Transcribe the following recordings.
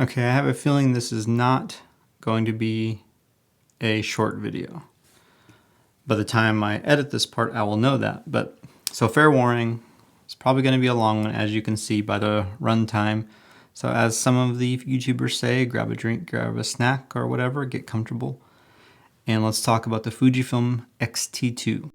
Okay, I have a feeling this is not going to be a short video. By the time I edit this part, I will know that. But so fair warning, it's probably going to be a long one, as you can see by the runtime. So as some of the YouTubers say, grab a drink, grab a snack or whatever, get comfortable. And let's talk about the Fujifilm X-T2.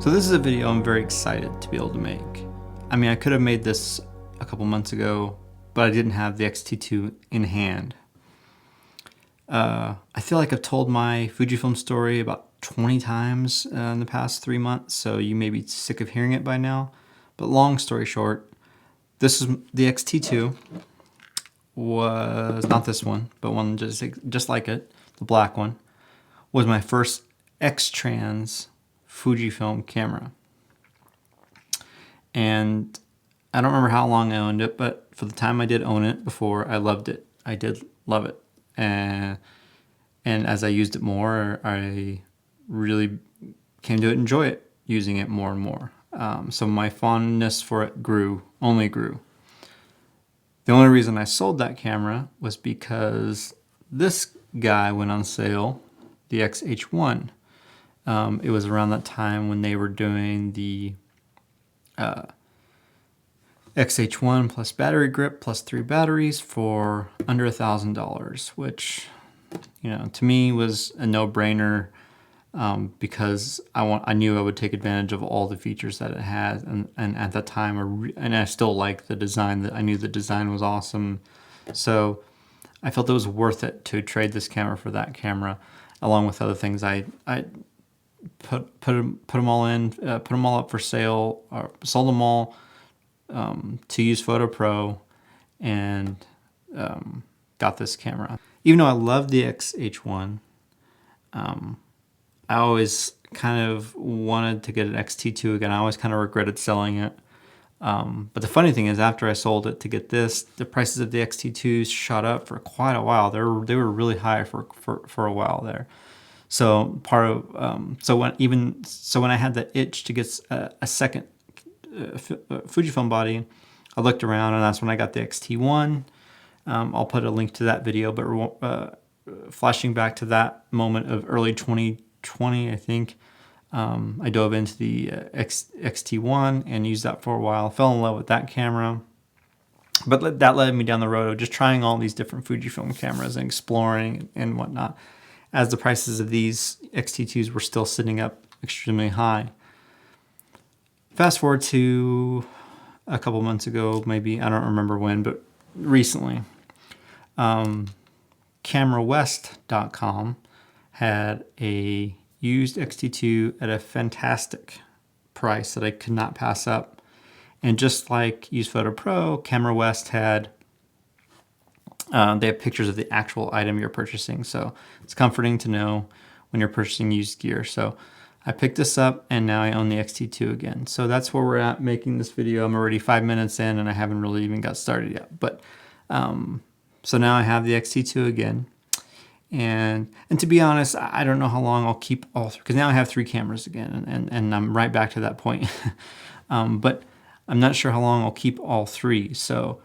So this is a video I'm very excited to be able to make. I mean, I could have made this a couple months ago, but I didn't have the X-T2 in hand. I feel like I've told my Fujifilm story about 20 times in the past 3 months, so you may be sick of hearing it by now. But long story short, this is the X-T2. Was not this one, but one just like it, the black one, was my first X-Trans Fujifilm camera. And I don't remember how long I owned it, but for the time I did own it before, I loved it. I did love it. And as I used it more, I really came to enjoy it, using it more and more. So my fondness for it only grew. The only reason I sold that camera was because this guy went on sale, the XH1. It was around that time when they were doing the XH1 plus battery grip plus 3 batteries for under $1,000, which, you know, to me was a no-brainer because I knew I would take advantage of all the features that it had, and at that time, and I still like the design. I knew the design was awesome, so I felt it was worth it to trade this camera for that camera, along with other things. I put them all in, put them all up for sale, or sold them all to use Photo Pro, and got this camera. Even though I love the XH1, I always kind of wanted to get an X-T2 again. I always kind of regretted selling it. But the funny thing is, after I sold it to get this, the prices of the X-T2s shot up for quite a while. They were really high for a while there. So when I had the itch to get a second Fujifilm body, I looked around, and that's when I got the X-T1. I'll put a link to that video, but flashing back to that moment of early 2020, I think, I dove into the X-T1 and used that for a while. Fell in love with that camera. But that led me down the road of just trying all these different Fujifilm cameras and exploring and whatnot, as the prices of these X-T2s were still sitting up extremely high. Fast forward to a couple months ago, maybe, I don't remember when, but recently, CameraWest.com had a used X-T2 at a fantastic price that I could not pass up. And just like Use Photo Pro, CameraWest had they have pictures of the actual item you're purchasing, so it's comforting to know when you're purchasing used gear. So I picked this up, and now I own the X-T2 again. So that's where we're at making this video. I'm already 5 minutes in, and I haven't really even got started yet. But so now I have the X-T2 again, and to be honest, I don't know how long I'll keep all three, because now I have 3 cameras again, and I'm right back to that point. But I'm not sure how long I'll keep all 3. So.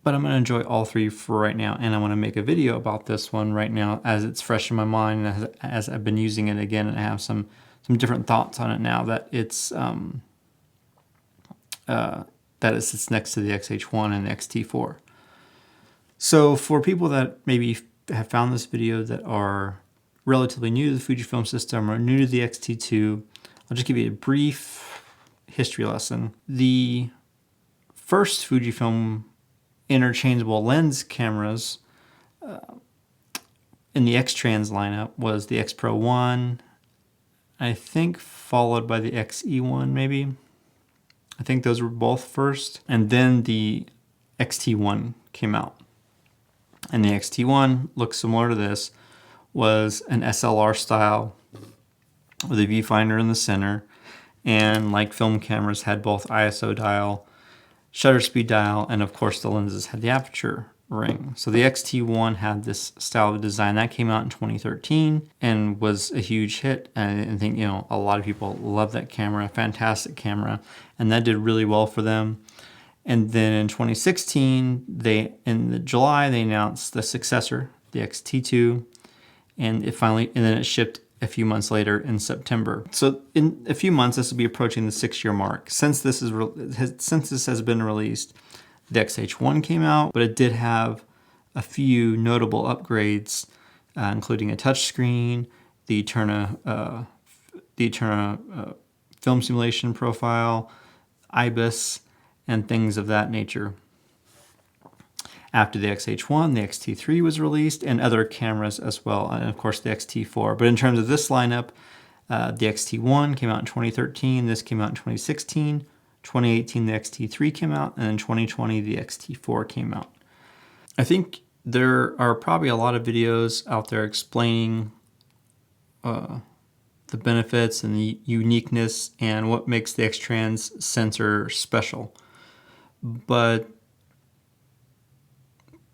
But I'm going to enjoy all 3 for right now, and I want to make a video about this one right now as it's fresh in my mind, and as I've been using it again, and I have some different thoughts on it now that it sits next to the XH1 and the X-T4. So for people that maybe have found this video that are relatively new to the Fujifilm system or new to the X-T2, I'll just give you a brief history lesson. The first Fujifilm interchangeable lens cameras in the X-Trans lineup was the X Pro 1, I think followed by the XE1 maybe. I think those were both first. And then the X-T1 came out. And the X-T1 looks similar to this, was an SLR style with a viewfinder in the center. And like film cameras, had both ISO dial, shutter speed dial, and of course the lenses had the aperture ring. So the X-T1 had this style of design. That came out in 2013 and was a huge hit. And I think, a lot of people love that camera, fantastic camera, and that did really well for them. And then in 2016, in July, they announced the successor, the X-T2, and then it shipped a few months later in September. So in a few months, this will be approaching the 6-year mark. Since this has been released, the XH1 came out, but it did have a few notable upgrades, including a touchscreen, the Eterna film simulation profile, IBIS, and things of that nature. After the XH1, the X-T3 was released, and other cameras as well, and of course the X-T4. But in terms of this lineup, the X-T1 came out in 2013, this came out in 2016, 2018 the X-T3 came out, and in 2020 the X-T4 came out. I think there are probably a lot of videos out there explaining the benefits and the uniqueness and what makes the X-Trans sensor special. But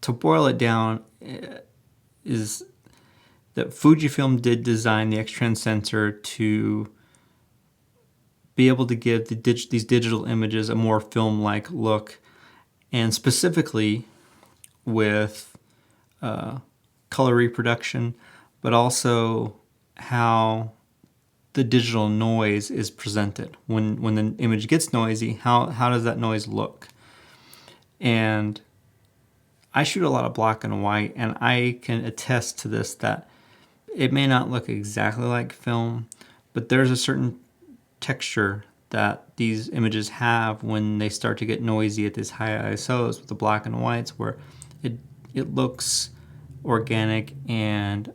to boil it down, is that Fujifilm did design the X-Trans sensor to be able to give these digital images a more film-like look, and specifically with color reproduction, but also how the digital noise is presented. When the image gets noisy, how does that noise look? And I shoot a lot of black and white, and I can attest to this, that it may not look exactly like film, but there's a certain texture that these images have when they start to get noisy at these high ISOs with the black and whites, where it looks organic, and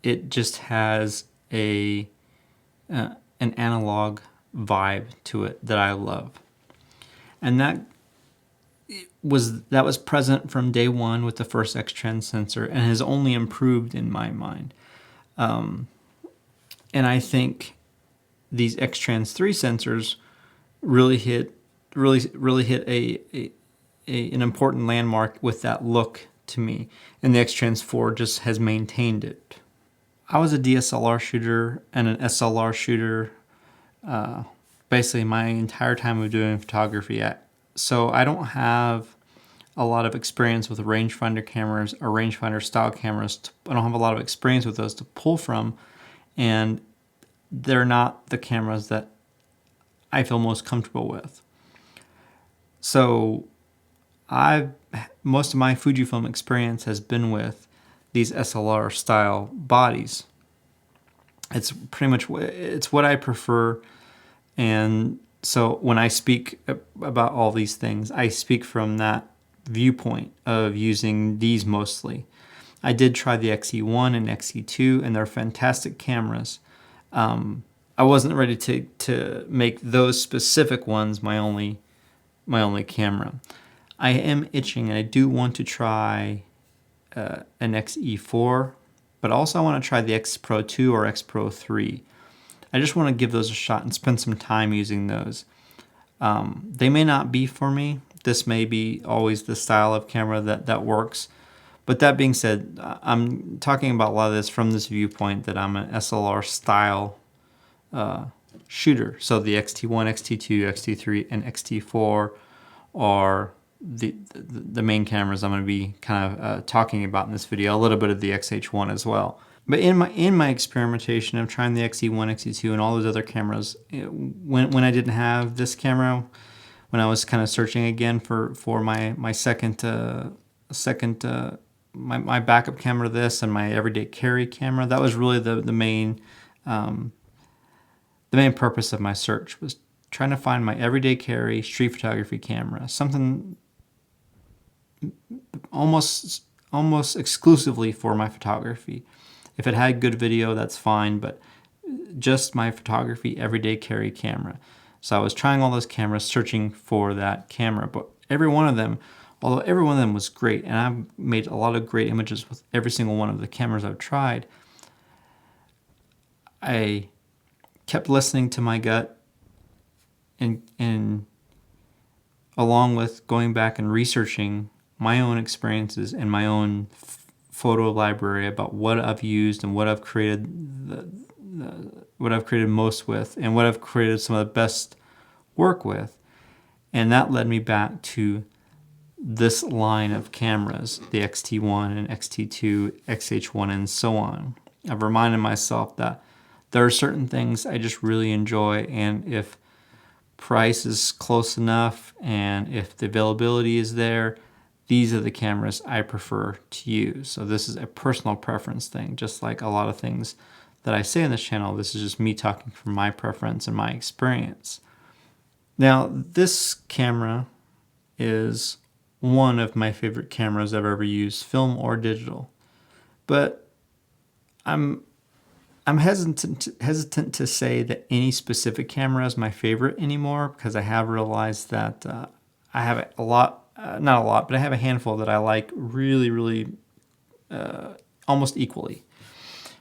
it just has an analog vibe to it that I love. And that was present from day one with the first X-Trans sensor, and has only improved in my mind. And I think these X-Trans 3 sensors really hit an important landmark with that look to me, and the X-Trans 4 just has maintained it. I was a DSLR shooter and an SLR shooter basically my entire time of doing photography. So I don't have a lot of experience with rangefinder cameras or rangefinder style cameras. I don't have a lot of experience with those to pull from, and they're not the cameras that I feel most comfortable with. So most of my Fujifilm experience has been with these SLR style bodies. It's pretty much what I prefer. And so when I speak about all these things, I speak from that viewpoint of using these mostly. I did try the XE1 and XE2, and they're fantastic cameras. I wasn't ready to make those specific ones my only camera. I am itching, and I do want to try an XE4, but also I want to try the X Pro 2 or X Pro 3. I just want to give those a shot and spend some time using those. They may not be for me. This may be always the style of camera that works. But that being said, I'm talking about a lot of this from this viewpoint that I'm an SLR style shooter. So the X-T1, X-T2, X-T3, and X-T4 are the main cameras I'm going to be kind of talking about in this video. A little bit of the X-H1 as well. But in my experimentation of trying the XE1, XE2, and all those other cameras, when I didn't have this camera, when I was kind of searching again for my my backup camera to this and my everyday carry camera, that was really the main purpose of my search, was trying to find my everyday carry street photography camera, something almost exclusively for my photography. If it had good video, that's fine, but just my photography everyday carry camera. So I was trying all those cameras, searching for that camera, but every one of them, although every one of them was great, and I've made a lot of great images with every single one of the cameras I've tried, I kept listening to my gut, and along with going back and researching my own experiences and my own photo library about what I've used and what I've created what I've created most with, and what I've created some of the best work with. And that led me back to this line of cameras, the X-T1 and X-T2, X-H1, and so on. I've reminded myself that there are certain things I just really enjoy, and if price is close enough and if the availability is there, these are the cameras I prefer to use. So this is a personal preference thing, just like a lot of things that I say on this channel. This is just me talking from my preference and my experience. Now, this camera is one of my favorite cameras I've ever used, film or digital. But I'm hesitant to say that any specific camera is my favorite anymore, because I have realized that I have a lot, not a lot, but I have a handful that I like really almost equally.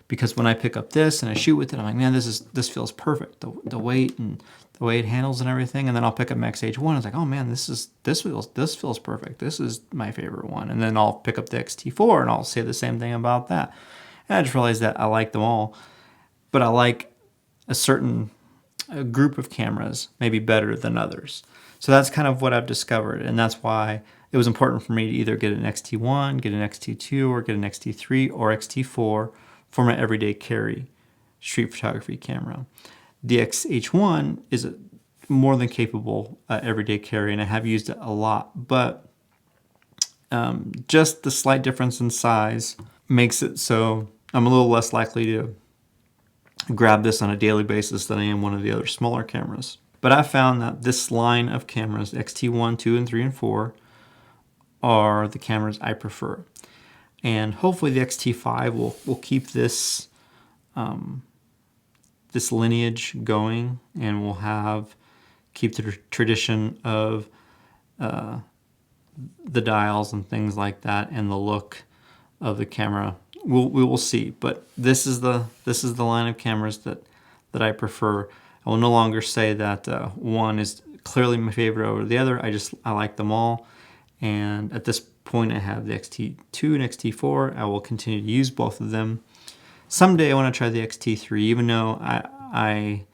Because when I pick up this and I shoot with it, I'm like, man, this feels perfect. The weight and the way it handles and everything. And then I'll pick up my X-H1. It's like, oh man, this feels perfect. This is my favorite one. And then I'll pick up the X-T4 and I'll say the same thing about that. And I just realized that I like them all, but I like a certain group of cameras maybe better than others. So that's kind of what I've discovered, and that's why it was important for me to either get an X-T1, get an X-T2, or get an X-T3 or X-T4 for my everyday carry street photography camera. The X-H1 is a more than capable everyday carry, and I have used it a lot, but just the slight difference in size makes it so I'm a little less likely to grab this on a daily basis than I am one of the other smaller cameras. But I found that this line of cameras, X-T1, 2, and 3, and 4, are the cameras I prefer. And hopefully the X-T5 will keep this this lineage going, and we'll keep the tradition of the dials and things like that, and the look of the camera. We will see, but this is the line of cameras that I prefer. I will no longer say that one is clearly my favorite over the other. I like them all, and at this point I have the X-T2 and X-T4. I will continue to use both of them. Someday I want to try the X-T3, even though I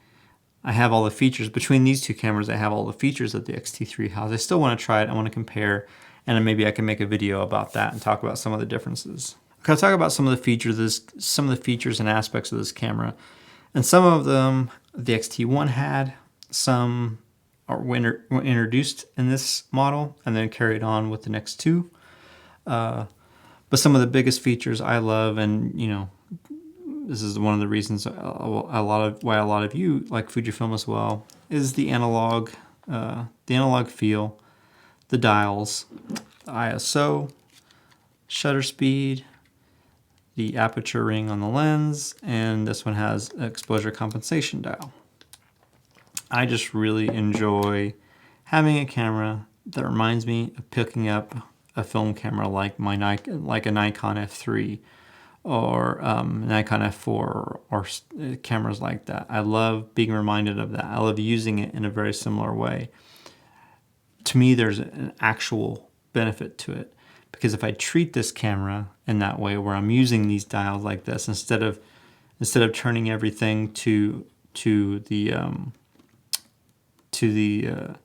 have all the features. Between these two cameras, I have all the features that the X-T3 has. I still want to try it. I want to compare, and then maybe I can make a video about that and talk about some of the differences. Okay, I'll talk about some of the features and aspects of this camera. And some of them the X-T1 had, some were introduced in this model and then carried on with the next two. But some of the biggest features I love, and this is one of the reasons why a lot of you like Fujifilm as well, is the analog feel, the dials, the ISO, shutter speed, the aperture ring on the lens, and this one has an exposure compensation dial. I just really enjoy having a camera that reminds me of picking up a film camera like a Nikon F3 or Nikon F4 or cameras like that. I love being reminded of that. I love using it in a very similar way. To me, there's an actual benefit to it, because if I treat this camera in that way, where I'm using these dials like this, instead of turning everything to the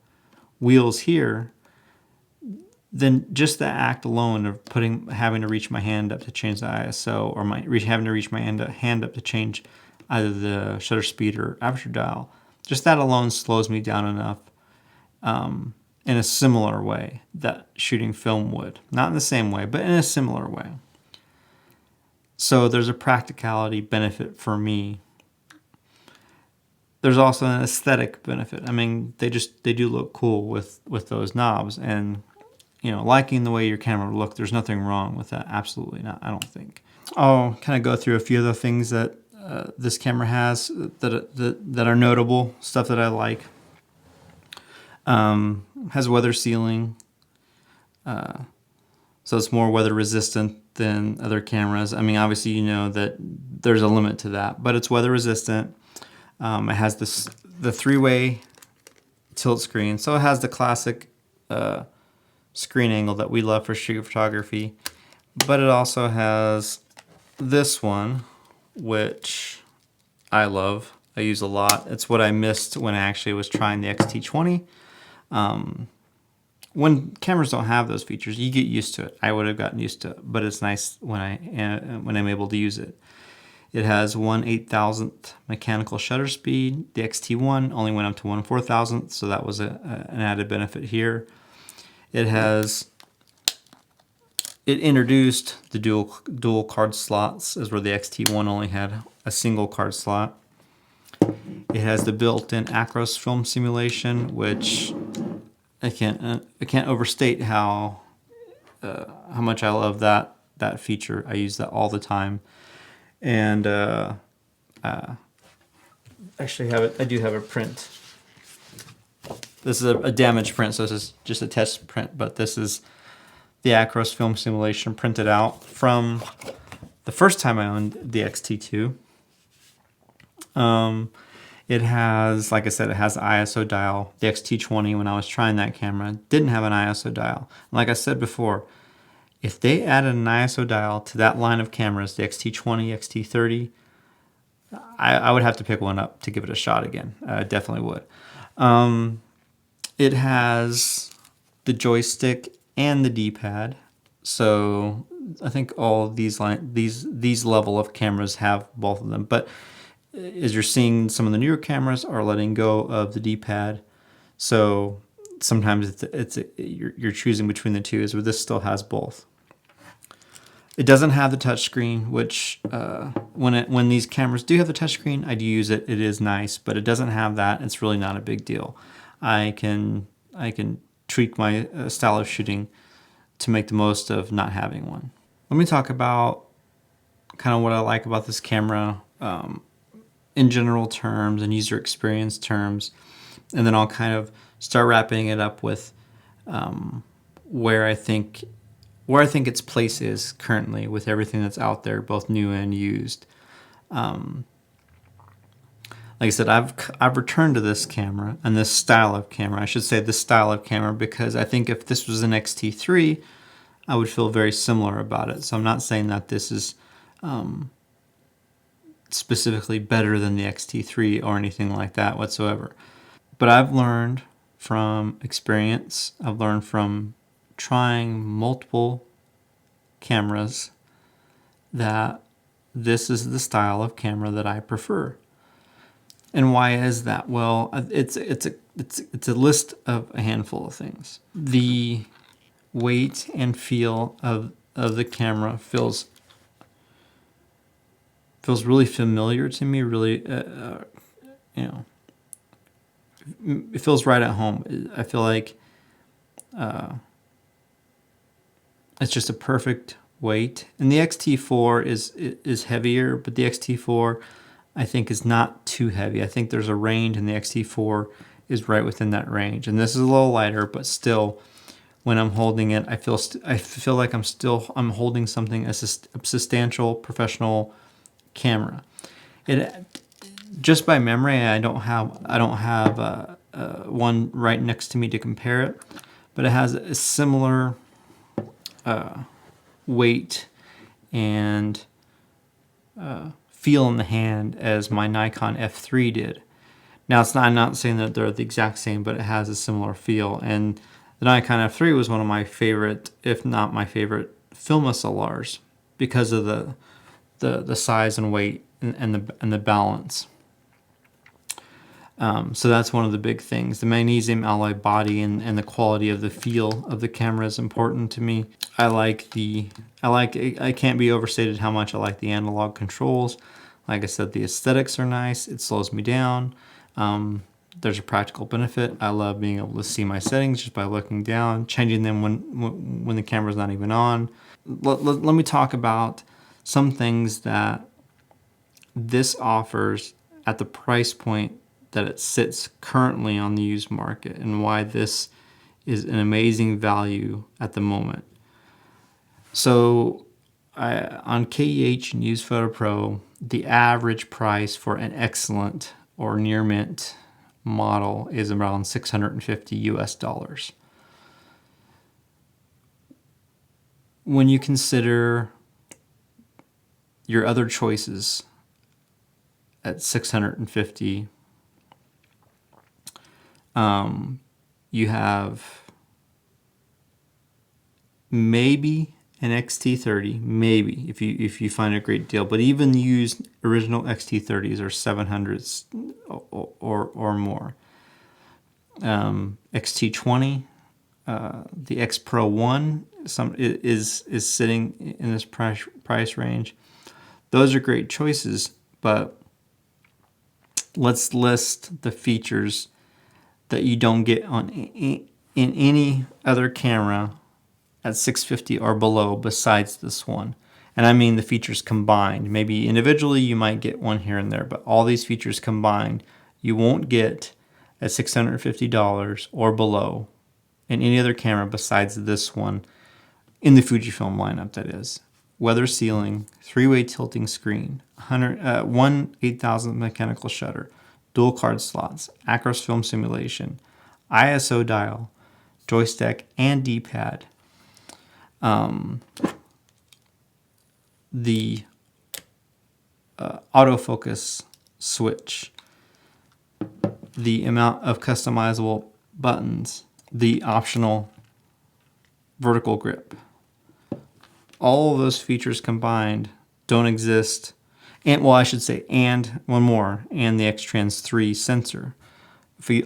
wheels here, then just the act alone of having to reach my hand up to change the ISO, or having to reach my hand up to change either the shutter speed or aperture dial, just that alone slows me down enough in a similar way that shooting film would. Not in the same way, but in a similar way. So there's a practicality benefit for me. there's also an aesthetic benefit. I mean, they do look cool with those knobs, and liking the way your camera look, there's nothing wrong with that. Absolutely not, I don't think. I'll kind of go through a few other things that this camera has that are notable, stuff that I like. Has weather sealing, so it's more weather resistant than other cameras. I mean, obviously that there's a limit to that, but it's weather resistant. It has the 3-way tilt screen, so it has the classic screen angle that we love for street photography, but it also has this one, which I love. I use a lot. It's what I missed when I actually was trying the X-T2. When cameras don't have those features, you get used to it. I would have gotten used to it, but it's nice when I'm able to use it. It has 1/8,000th mechanical shutter speed. The X-T1 only went up to 1/4,000th, so that was an added benefit here. It introduced the dual card slots, as where the X-T1 only had a single card slot. It has the built-in Acros film simulation, which I can't overstate how much I love that feature. I use that all the time, and actually I do have a print. This is a damaged print, so this is just a test print, but this is the Acros film simulation printed out from the first time I owned the X-T2. It has, like I said, it has the ISO dial. The X-T2, when I was trying that camera, didn't have an ISO dial. And like I said before, if they added an ISO dial to that line of cameras, the X-T2, X-T30, I would have to pick one up to give it a shot again. I definitely would. It has the joystick and the D-pad. So I think all of these level of cameras have both of them. But as you're seeing, some of the newer cameras are letting go of the D-pad. So sometimes you're choosing between the two, as where this still has both. It doesn't have the touchscreen, which when these cameras do have the touchscreen, I do use it. It is nice, but it doesn't have that. It's really not a big deal. I can tweak my style of shooting to make the most of not having one. Let me talk about kind of what I like about this camera in general terms and user experience terms, and then I'll kind of start wrapping it up with where I think its place is currently with everything that's out there, both new and used. Like I said, I've returned to this camera and this style of camera. I should say this style of camera, because I think if this was an X-T3, I would feel very similar about it. So I'm not saying that this is specifically better than the X-T3 or anything like that whatsoever. But I've learned from experience, I've learned from trying multiple cameras, that this is the style of camera that I prefer. And why is that? Well, it's a list of a handful of things. The weight and feel of the camera feels really familiar to me. Really, it feels right at home. I feel like it's just a perfect weight. And the X-T4 is heavier, but the X-T4 I think is not too heavy. I think there's a range, and the X-T4 is right within that range. And this is a little lighter, but still, when I'm holding it, I feel like I'm holding something as a substantial professional camera. It just by memory, I don't have one right next to me to compare it, but it has a similar weight and feel in the hand as my Nikon F3 did. Now, I'm not saying that they're the exact same, but it has a similar feel. And the Nikon F3 was one of my favorite, if not my favorite, film SLRs, because of the size and weight and the balance. So that's one of the big things. The magnesium alloy body and the quality of the feel of the camera is important to me. I can't be overstated how much I like the analog controls. Like I said, the aesthetics are nice. It slows me down. There's a practical benefit. I love being able to see my settings just by looking down, changing them when the camera's not even on. Let me talk about some things that this offers at the price point that it sits currently on the used market, and why this is an amazing value at the moment. So on KEH and Used Photo Pro, the average price for an excellent or near mint model is around $650 US. When you consider your other choices at $650, you have maybe an X-T30, maybe if you find a great deal, but even used original X-T30s are 700s or more. X-T20, the X Pro 1 is sitting in this price range. Those are great choices, but let's list the features that you don't get in any other camera at $650 or below besides this one. And I mean the features combined. Maybe individually you might get one here and there, but all these features combined you won't get at $650 or below in any other camera besides this one in the Fujifilm lineup, that is. Weather sealing, 3-way tilting screen, one 8,000th mechanical shutter, dual card slots, Acros film simulation, ISO dial, joystick and D-pad. The autofocus switch, the amount of customizable buttons, the optional vertical grip. All of those features combined don't exist. And well, I should say, and one more, and the X-Trans 3 sensor.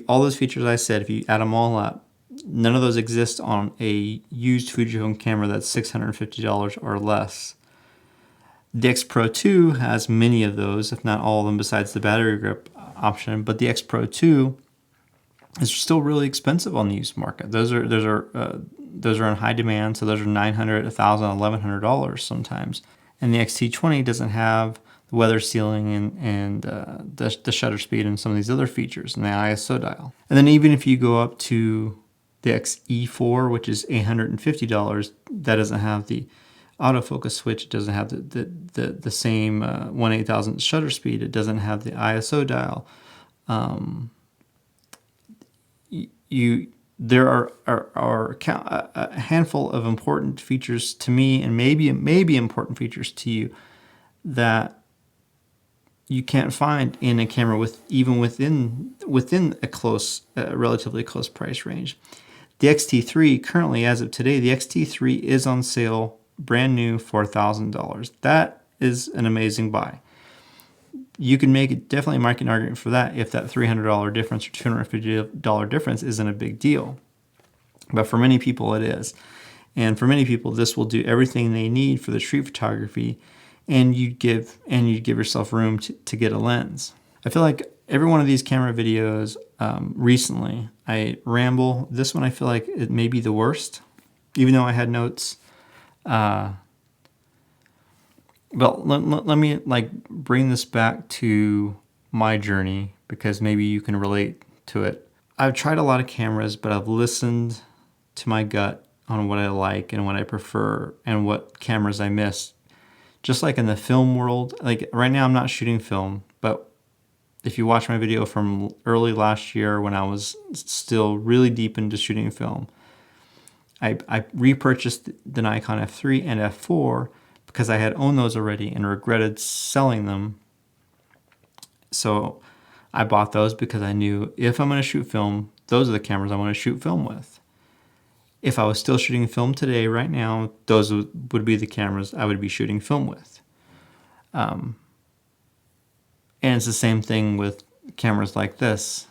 All those features I said, if you add them all up, none of those exist on a used Fujifilm camera that's $650 or less. The X Pro 2 has many of those, if not all of them, besides the battery grip option. But the X Pro 2 is still really expensive on the used market. Those are in high demand, so those are $900, $1,000, $1,100 sometimes. And the X-T20 doesn't have the weather sealing and the shutter speed and some of these other features, and the ISO dial. And then even if you go up to the XE4, which is $850, that doesn't have the autofocus switch. It doesn't have the same 1/8,000th shutter speed. It doesn't have the ISO dial. There are a handful of important features to me, and maybe important features to you, that you can't find in a camera even within a relatively close price range. The X-T3 currently, as of today, the X-T3 is on sale, brand new, for $1,000. That is an amazing buy. You can definitely make an argument for that if that $300 difference or $250 difference isn't a big deal. But for many people it is. And for many people this will do everything they need for the street photography, and you'd give yourself room to get a lens. I feel like every one of these camera videos recently, I ramble. This one I feel like it may be the worst, even though I had notes. But let me bring this back to my journey, because maybe you can relate to it. I've tried a lot of cameras, but I've listened to my gut on what I like and what I prefer and what cameras I miss. Just like in the film world, like right now I'm not shooting film, but if you watch my video from early last year when I was still really deep into shooting film, I repurchased the Nikon F3 and F4 because I had owned those already and regretted selling them. So I bought those because I knew if I'm going to shoot film, those are the cameras I want to shoot film with. If I was still shooting film today, right now, those would be the cameras I would be shooting film with. And it's the same thing with cameras like this.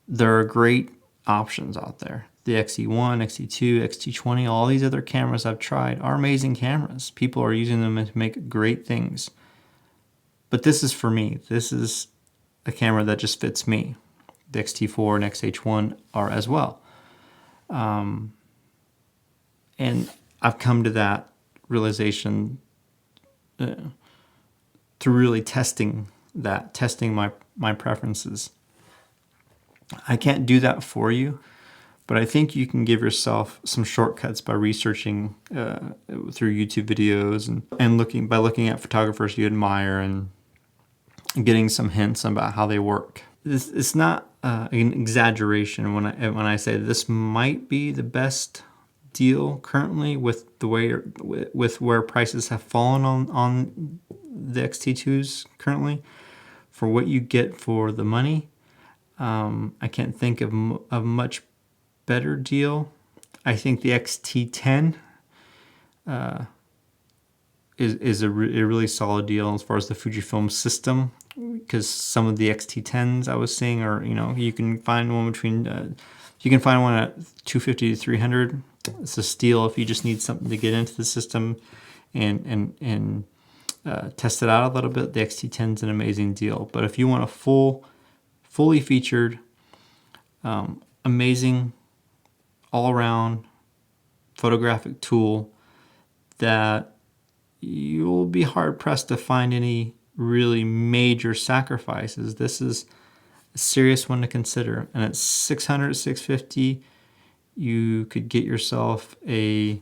There are great options out there. The XE1, XE2, X-T20, all these other cameras I've tried are amazing cameras. People are using them to make great things. But this is for me. This is a camera that just fits me. The X-T4 and X-H1 are as well. And I've come to that realization through really testing my preferences. I can't do that for you, but I think you can give yourself some shortcuts by researching through YouTube videos and looking at photographers you admire and getting some hints about how they work. It's not an exaggeration when I say this might be the best deal currently with the way with where prices have fallen on the X-T2s currently for what you get for the money. I can't think of a much better deal. I think the X-T10 is a really solid deal as far as the Fujifilm system, because some of the X-T10s I was seeing are, you can find one at $250 to $300. It's a steal if you just need something to get into the system and test it out a little bit. The X-T10 is an amazing deal. But if you want a fully featured, amazing, all-around photographic tool that you'll be hard-pressed to find any really major sacrifices, this is a serious one to consider. And at $600, $650, you could get yourself a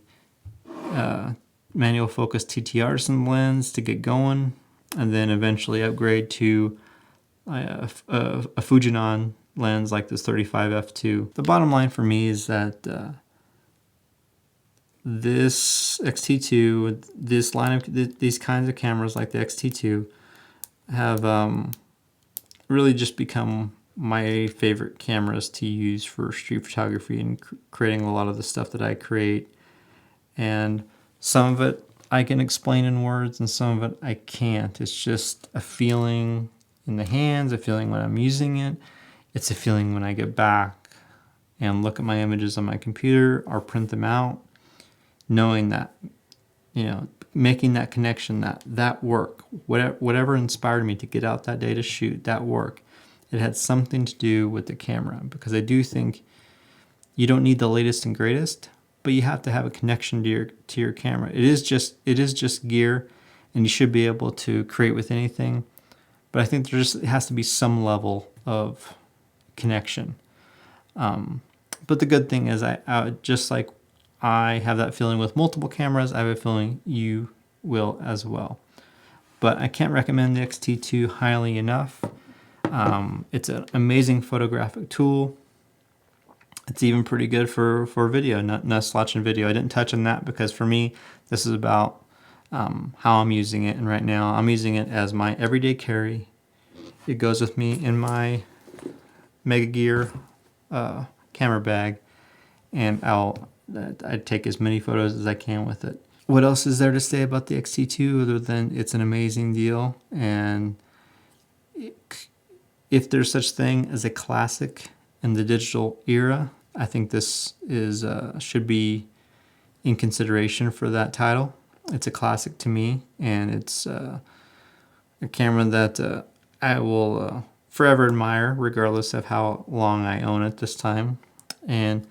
manual focus TTR lens to get going, and then eventually upgrade to a Fujinon lens like this 35 f2. The bottom line for me is that this X-T2, this line of these kinds of cameras like the X-T2 have really just become my favorite cameras to use for street photography and creating a lot of the stuff that I create. And some of it I can explain in words and some of it I can't. It's just a feeling in the hands, a feeling when I'm using it. It's a feeling when I get back and look at my images on my computer or print them out, knowing that, making that connection, that work, whatever inspired me to get out that day to shoot, that work, it had something to do with the camera. Because I do think you don't need the latest and greatest, but you have to have a connection to your camera. It is just gear, and you should be able to create with anything. But I think it has to be some level of connection. But the good thing is, I just like I have that feeling with multiple cameras, I have a feeling you will as well. But I can't recommend the X-T2 highly enough. It's an amazing photographic tool. It's even pretty good for video, not slouching video. I didn't touch on that because for me, this is about how I'm using it. And right now, I'm using it as my everyday carry. It goes with me in my Mega Gear camera bag, and I take as many photos as I can with it. What else is there to say about the X-T2 other than it's an amazing deal? And if there's such thing as a classic in the digital era, I think this should be in consideration for that title. It's a classic to me, and it's a camera that I will forever admire, regardless of how long I own it this time. And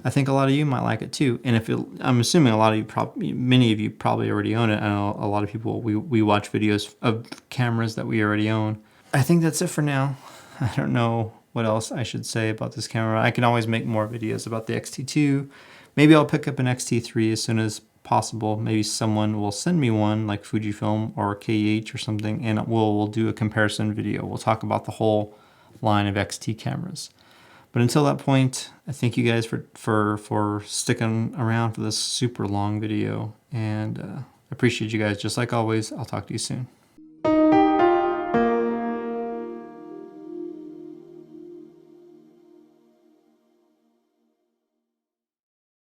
I think a lot of you might like it too. And I'm assuming many of you probably already own it. I know a lot of people, we watch videos of cameras that we already own. I think that's it for now. I don't know what else I should say about this camera. I can always make more videos about the X-T2. Maybe I'll pick up an X-T3 as soon as possible. Maybe someone will send me one like Fujifilm or KH or something, and we'll do a comparison video. We'll talk about the whole line of XT cameras. But until that point, I thank you guys for sticking around for this super long video, and appreciate you guys. Just like always, I'll talk to you soon.